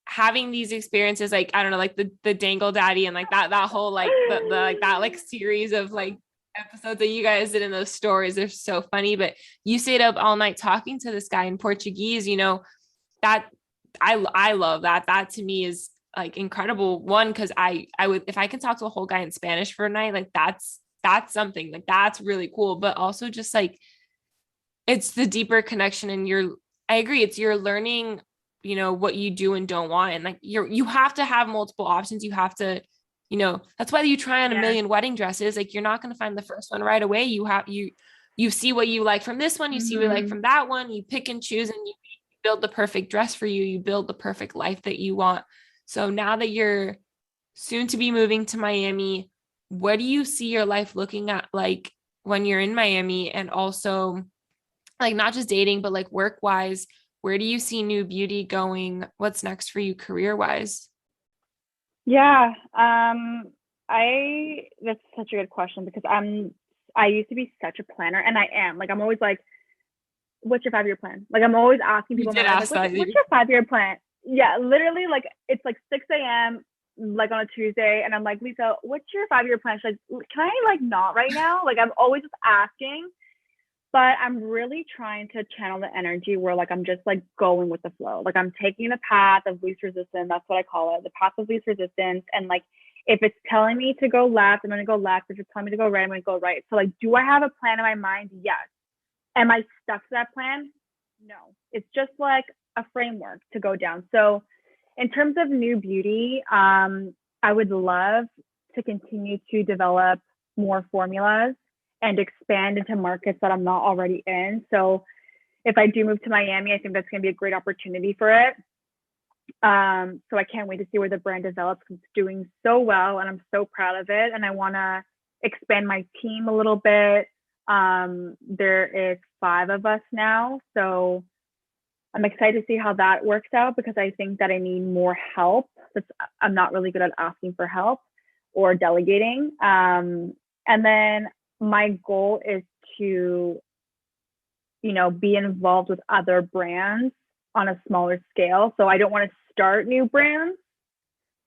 having these experiences, like I don't know, like the Dangle Daddy and like that whole like the like that like series of like episodes that you guys did in those stories. They're so funny. But you stayed up all night talking to this guy in Portuguese, you know, that I love that. That to me is like incredible. One, because I would if I can talk to a whole guy in Spanish for a night, like that's something like that's really cool. But also just like it's the deeper connection and I agree, it's you're learning, you know, what you do and don't want. And like you have to have multiple options. You have to, you know, that's why you try on a million wedding dresses. Like you're not going to find the first one right away. You see what you like from this one, you see what you like from that one, you pick and choose and you build the perfect dress for you. You build the perfect life that you want. So now that you're soon to be moving to Miami, what do you see your life looking at like when you're in Miami? And also like not just dating, but like work wise, where do you see New Beauty going? What's next for you career wise?
Yeah. That's such a good question because I used to be such a planner and I am like, I'm always like, what's your 5-year plan? Like I'm always asking people, like, what's your 5-year plan? Yeah, literally like it's like 6 a.m. like on a Tuesday and I'm like, Lisa, what's your 5-year plan? She's like, can I like not right now? Like I'm always just asking, but I'm really trying to channel the energy where like I'm just like going with the flow. Like I'm taking the path of least resistance. That's what I call it, the path of least resistance. And like if it's telling me to go left, I'm gonna go left. If it's telling me to go right, I'm gonna go right. So like, do I have a plan in my mind? Yes. Am I stuck to that plan? No. It's just like a framework to go down. So in terms of New Beauty, I would love to continue to develop more formulas and expand into markets that I'm not already in. So if I do move to Miami, I think that's going to be a great opportunity for it. So I can't wait to see where the brand develops. It's doing so well and I'm so proud of it. And I want to expand my team a little bit. There is 5 of us now. So I'm excited to see how that works out because I think that I need more help. I'm not really good at asking for help or delegating. And then my goal is to, you know, be involved with other brands on a smaller scale. So I don't want to start new brands,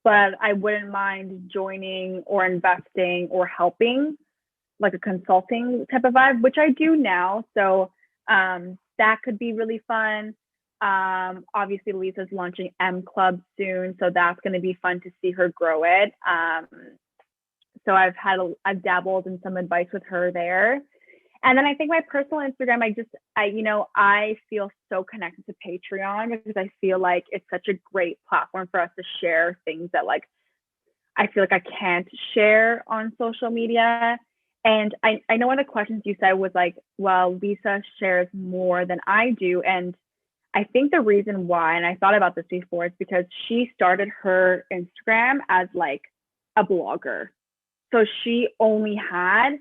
but I wouldn't mind joining or investing or helping, like a consulting type of vibe, which I do now. So that could be really fun. Obviously, Lisa's launching M Club soon, so that's going to be fun to see her grow it. So I've dabbled in some advice with her there. And then I think my personal Instagram, I feel so connected to Patreon because I feel like it's such a great platform for us to share things that like I feel like I can't share on social media. And I know one of the questions you said was like, well, Lisa shares more than I do. And I think the reason why, and I thought about this before, is because she started her Instagram as like a blogger. So she only had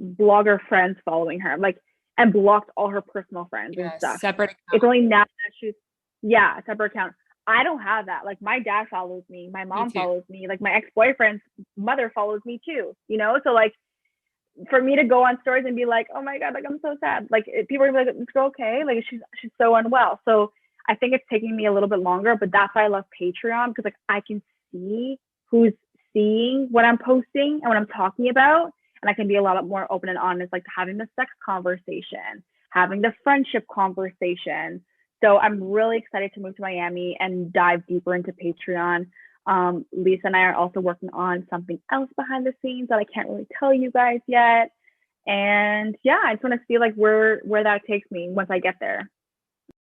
blogger friends following her, like, and blocked all her personal friends and stuff.
Separate account.
It's only now that she's, yeah, a separate account. I don't have that. Like, my dad follows me, my mom follows me, like my ex-boyfriend's mother follows me too, you know? So like, for me to go on stories and be like, oh my God, like I'm so sad. Like people are like, it's okay. Like she's so unwell. So I think it's taking me a little bit longer, but that's why I love Patreon, because like I can see who's seeing what I'm posting and what I'm talking about. And I can be a lot more open and honest, like having the sex conversation, having the friendship conversation. So I'm really excited to move to Miami and dive deeper into Patreon. Lisa and I are also working on something else behind the scenes that I can't really tell you guys yet. And yeah, I just want to see like where that takes me once I get there.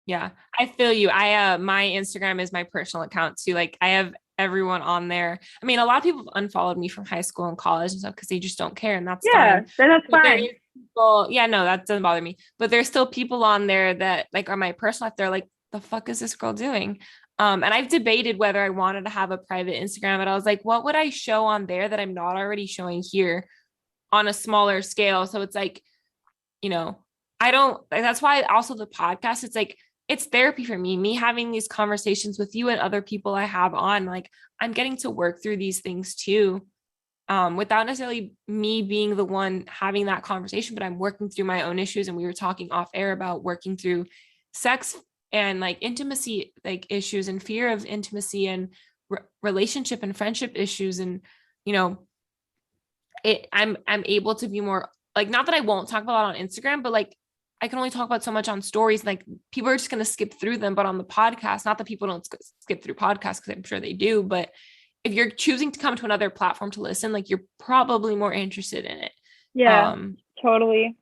Yeah, I feel you. My Instagram is my personal account too. Like I have everyone on there. I mean, a lot of people have unfollowed me from high school and college and stuff because they just don't care, and that's fine.
Then that's fine.
People, yeah, no, that doesn't bother me. But there's still people on there that like are my personal life. They're like, the fuck is this girl doing? And I've debated whether I wanted to have a private Instagram, but I was like, what would I show on there that I'm not already showing here on a smaller scale? So it's like, you know, I don't, that's why also the podcast, it's like, it's therapy for me having these conversations with you and other people I have on, like, I'm getting to work through these things too. Without necessarily me being the one having that conversation, but I'm working through my own issues. And we were talking off air about working through sex and like intimacy, like issues and fear of intimacy and relationship and friendship issues. And, you know, I'm able to be more like, not that I won't talk about it on Instagram, but like I can only talk about so much on stories. Like people are just going to skip through them, but on the podcast, not that people don't skip through podcasts, because I'm sure they do, but if you're choosing to come to another platform to listen, like you're probably more interested in it.
Yeah, totally.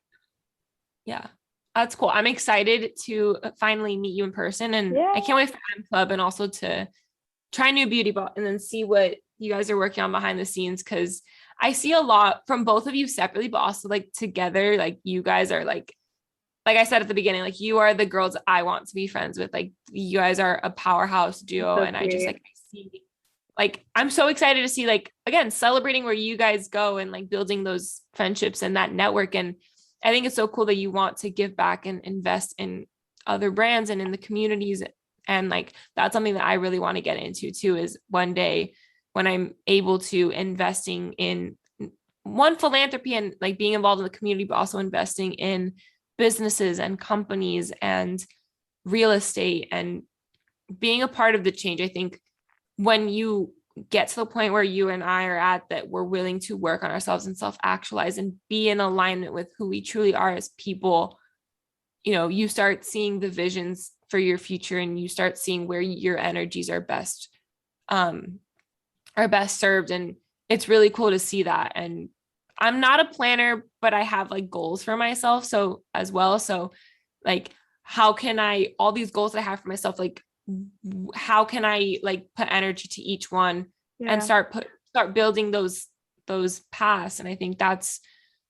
Yeah, that's cool. I'm excited to finally meet you in person, and I can't wait for M Club and also to try new beauty bot and then see what you guys are working on behind the scenes. Cause I see a lot from both of you separately, but also like together, like you guys are like I said at the beginning, like you are the girls I want to be friends with. Like you guys are a powerhouse duo. And I just like, I see, like, I'm so excited to see, like, again, celebrating where you guys go and like building those friendships and that network. And I think it's so cool that you want to give back and invest in other brands and in the communities. And like, that's something that I really want to get into too, is one day when I'm able to investing in one philanthropy and like being involved in the community, but also investing in businesses and companies and real estate and being a part of the change. I think when you get to the point where you and I are at, that we're willing to work on ourselves and self-actualize and be in alignment with who we truly are as people, you know, you start seeing the visions for your future and you start seeing where your energies are best served. And it's really cool to see that. And I'm not a planner, but I have like goals for myself. So as well. So like, how can I, all these goals that I have for myself, like, how can I like put energy to each one and start building those paths. And I think that's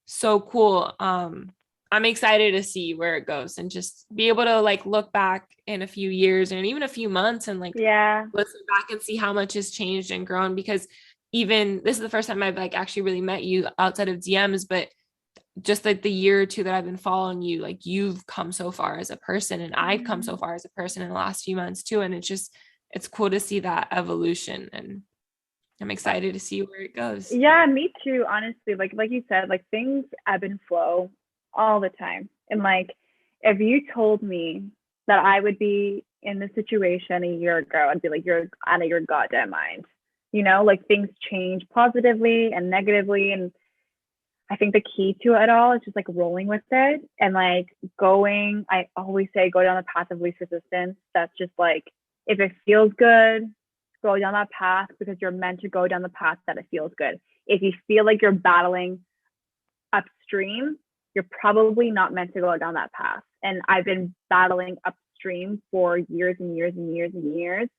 so cool. I'm excited to see where it goes and just be able to like look back in a few years and even a few months and like listen back and see how much has changed and grown. Because even this is the first time I've like actually really met you outside of DMs, but just like the year or two that I've been following you, like you've come so far as a person and I've come so far as a person in the last few months too. And it's cool to see that evolution, and I'm excited to see where it goes.
Yeah, me too, honestly. Like you said, like things ebb and flow all the time. And like, if you told me that I would be in this situation a year ago, I'd be like, you're out of your goddamn mind. like things change positively and negatively. And I think the key to it all is just like rolling with it and like I always say, go down the path of least resistance. That's just like, if it feels good, go down that path because you're meant to go down the path that it feels good. If you feel like you're battling upstream, you're probably not meant to go down that path. And I've been battling upstream for years and years and years and years.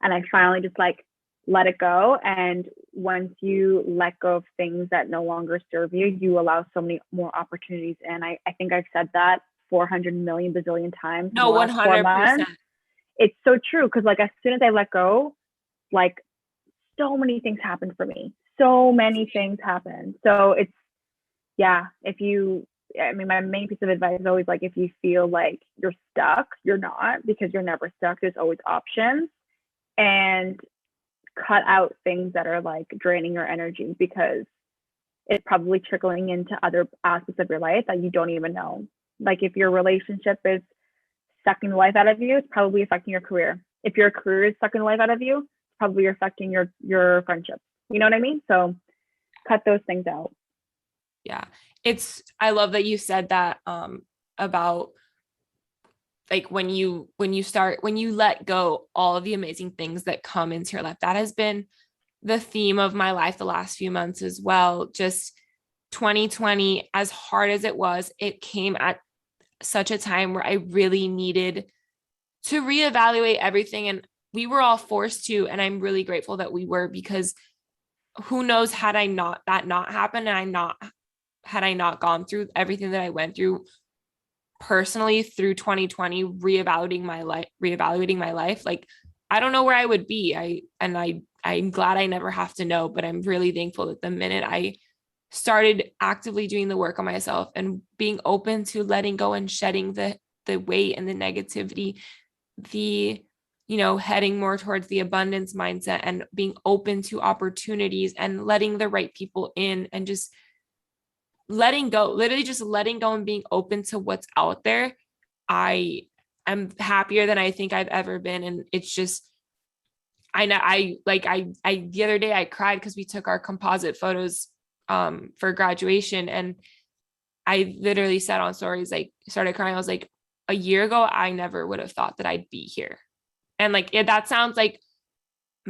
And I finally just like let it go. And once you let go of things that no longer serve you, you allow so many more opportunities. And I think I've said that 400 million bazillion times in
No,
the last 4 months.
100%.
It's so true. Cause like as soon as I let go, like so many things happen for me. So many things happen. So it's, yeah, my main piece of advice is always like, if you feel like you're stuck, you're not, because you're never stuck. There's always options. And cut out things that are like draining your energy because it's probably trickling into other aspects of your life that you don't even know. Like if your relationship is sucking the life out of you, it's probably affecting your career. If your career is sucking the life out of you, it's probably affecting your friendships. You know what I mean? So cut those things out.
Yeah. I love that you said that about like when you let go all of the amazing things that come into your life. That has been the theme of my life the last few months as well. Just 2020, as hard as it came at such a time where I really needed to reevaluate everything. And we were all forced to, and I'm really grateful that we were, because who knows, had not happened, and had I not gone through everything that I went through personally through 2020, reevaluating my life, like I don't know where I would be. I'm glad I never have to know, but I'm really thankful that the minute I started actively doing the work on myself and being open to letting go and shedding the weight and the negativity, the heading more towards the abundance mindset and being open to opportunities and letting the right people in and just letting go, literally just letting go and being open to what's out there, I am happier than I think I've ever been. And it's just, I know I the other day I cried because we took our composite photos for graduation, and I literally said on stories, like started crying. I was like, a year ago, I never would have thought that I'd be here. And like, that sounds like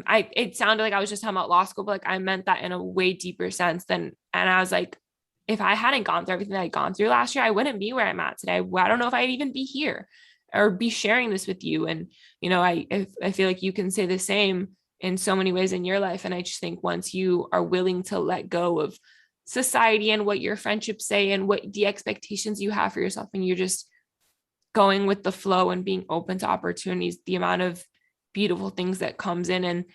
it sounded like I was just talking about law school, but like I meant that in a way deeper sense and I was like, if I hadn't gone through everything that I'd gone through last year, I wouldn't be where I'm at today. I don't know if I'd even be here or be sharing this with you. And, I feel like you can say the same in so many ways in your life. And I just think once you are willing to let go of society and what your friendships say and what the expectations you have for yourself, and you're just going with the flow and being open to opportunities, the amount of beautiful things that comes in. And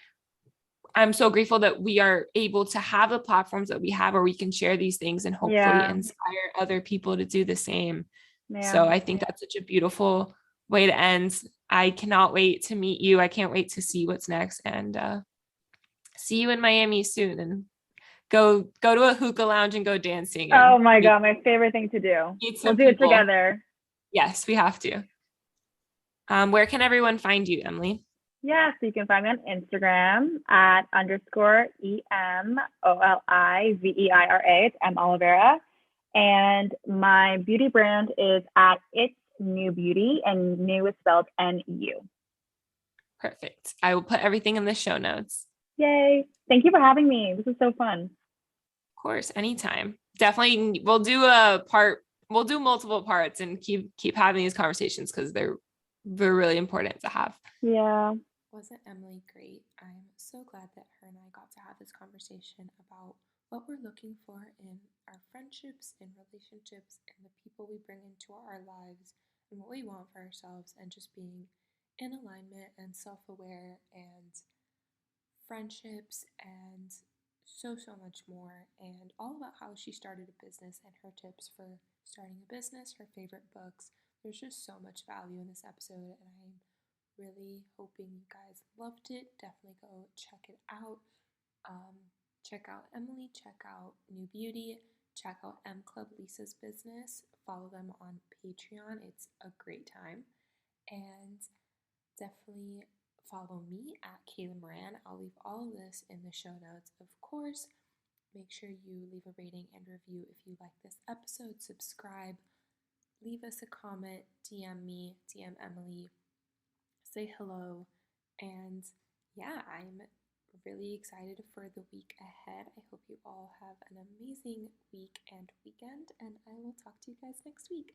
I'm so grateful that we are able to have the platforms that we have where we can share these things and hopefully inspire other people to do the same.
Yeah.
So I think that's such a beautiful way to end. I cannot wait to meet you. I can't wait to see what's next, and see you in Miami soon, and go to a hookah lounge and go dancing.
Oh my God, my favorite thing to do. We'll do it together.
Yes, we have to. Where can everyone find you, Emily?
Yeah, so you can find me on Instagram at _EMOLIVEIRA. It's M Oliveira. And my beauty brand is at It's New Beauty, and new is spelled NU.
Perfect. I will put everything in the show notes.
Yay. Thank you for having me. This is so fun.
Of course, anytime. Definitely we'll do multiple parts and keep having these conversations because they're really important to have.
Yeah.
Wasn't Emily great? I'm so glad that her and I got to have this conversation about what we're looking for in our friendships and relationships and the people we bring into our lives and what we want for ourselves, and just being in alignment and self-aware and friendships and so much more, and all about how she started a business and her tips for starting a business, her favorite books. There's just so much value in this episode, and I'm really hoping you guys loved it. Definitely go check it out. Check out Emily, check out New Beauty, check out M Club Lisa's business. Follow them on Patreon. It's a great time. And definitely follow me at Kayla Moran. I'll leave all of this in the show notes, of course. Make sure you leave a rating and review if you like this episode. Subscribe, leave us a comment, DM me, DM Emily, say hello, and yeah, I'm really excited for the week ahead. I hope you all have an amazing week and weekend, and I will talk to you guys next week.